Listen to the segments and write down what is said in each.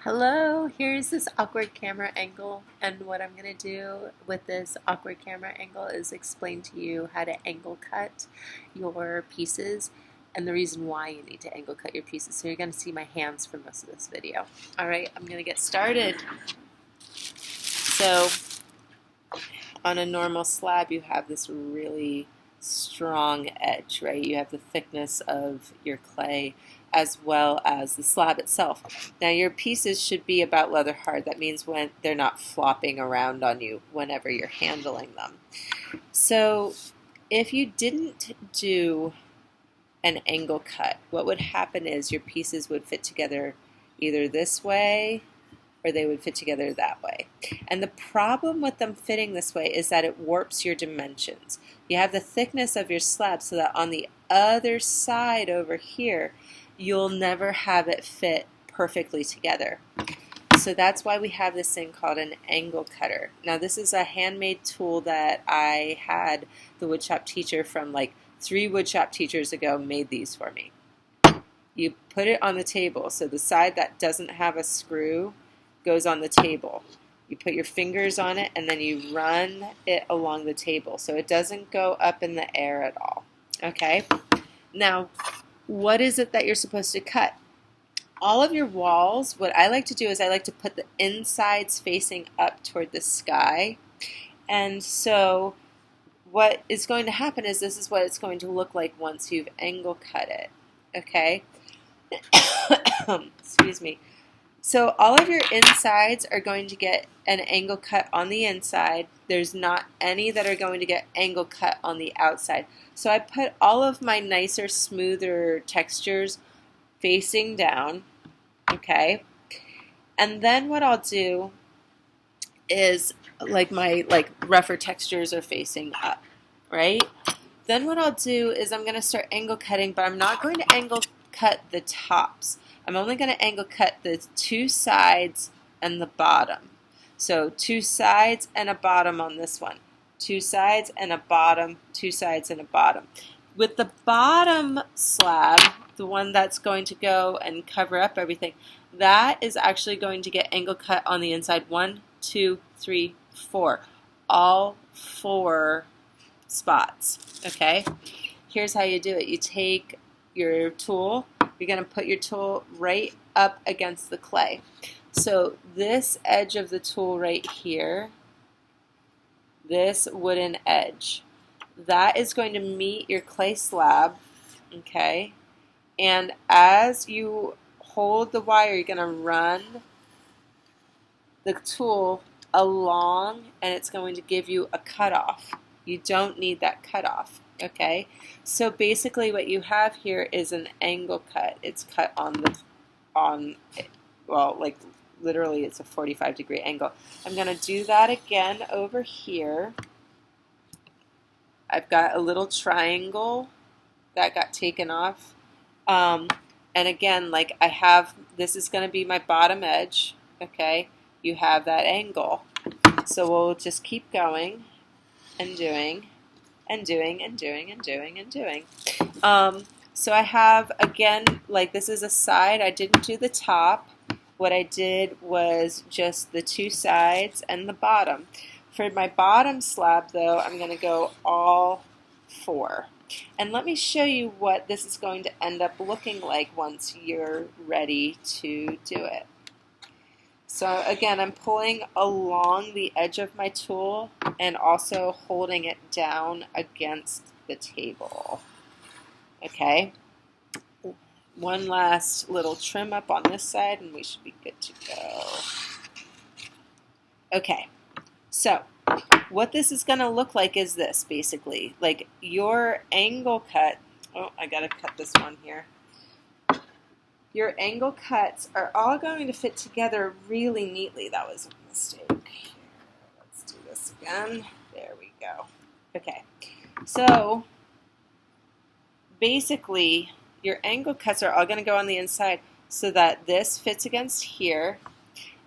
Hello, here's this awkward camera angle, and what I'm going to do with this awkward camera angle is explain to you how to angle cut your pieces and the reason why you need to angle cut your pieces. So you're going to see my hands for most of this video. Alright, I'm going to get started. So on a normal slab you have this really strong edge, right? You have the thickness of your clay as well as the slab itself. Now your pieces should be about leather hard. That means when they're not flopping around on you whenever you're handling them. So if you didn't do an angle cut, what would happen is your pieces would fit together either this way or they would fit together that way. And the problem with them fitting this way is that it warps your dimensions. You have the thickness of your slab so that on the other side over here, you'll never have it fit perfectly together. So that's why we have this thing called an angle cutter. Now this is a handmade tool that I had the woodshop teacher from like 3 woodshop teachers ago made these for me. You put it on the table, so the side that doesn't have a screw goes on the table. You put your fingers on it and then you run it along the table so it doesn't go up in the air at all. Okay? Now, what is it that you're supposed to cut? All of your walls, what I like to do is I like to put the insides facing up toward the sky. And so what is going to happen is this is what it's going to look like once you've angle cut it. Okay? Excuse me. So all of your insides are going to get an angle cut on the inside. There's not any that are going to get angle cut on the outside. So I put all of my nicer, smoother textures facing down, okay? And then what I'll do is my rougher textures are facing up, right? Then what I'll do is I'm going to start angle cutting, but I'm not going to angle cut the tops. I'm only going to angle cut the 2 sides and the bottom. So 2 sides and a bottom on this one. 2 sides and a bottom, 2 sides and a bottom. With the bottom slab, the one that's going to go and cover up everything, that is actually going to get angle cut on the inside. 1, 2, 3, 4. All 4 spots. Okay? Here's how you do it. You take your tool. You're going to put your tool right up against the clay. So this edge of the tool right here, this wooden edge, that is going to meet your clay slab, okay? And as you hold the wire, you're going to run the tool along and it's going to give you a cutoff. You don't need that cutoff. Okay, so basically what you have here is an angle cut. It's cut like literally it's a 45-degree angle. I'm going to do that again over here. I've got a little triangle that got taken off. And again, like I have, this is going to be my bottom edge. Okay, you have that angle. So we'll just keep going and doing and doing and doing and doing and doing. So I have, again, like this is a side. I didn't do the top. What I did was just the 2 sides and the bottom. For my bottom slab, though, I'm going to go all 4. And let me show you what this is going to end up looking like once you're ready to do it. So again, I'm pulling along the edge of my tool and also holding it down against the table. Okay. One last little trim up on this side and we should be good to go. Okay. So what this is going to look like is this, basically. Like your angle cut. Oh, I got to cut this one here. Your angle cuts are all going to fit together really neatly. That was a mistake. Let's do this again. There we go. Okay. So basically, your angle cuts are all going to go on the inside so that this fits against here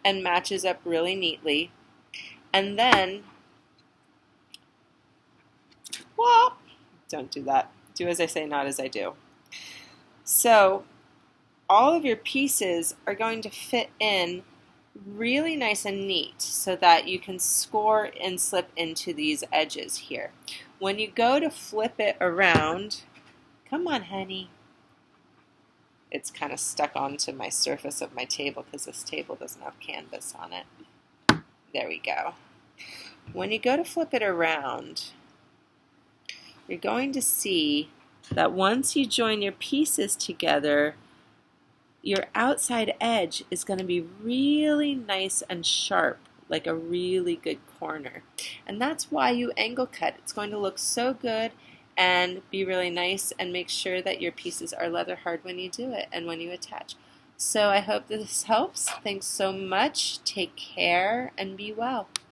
and matches up really neatly. And then, well, don't do that. Do as I say, not as I do. So all of your pieces are going to fit in really nice and neat so that you can score and slip into these edges here. When you go to flip it around, come on honey, it's kind of stuck onto my surface of my table because this table doesn't have canvas on it. There we go. When you go to flip it around, you're going to see that once you join your pieces together, your outside edge is going to be really nice and sharp, like a really good corner. And that's why you angle cut. It's going to look so good and be really nice, and make sure that your pieces are leather hard when you do it and when you attach. So I hope this helps. Thanks so much. Take care and be well.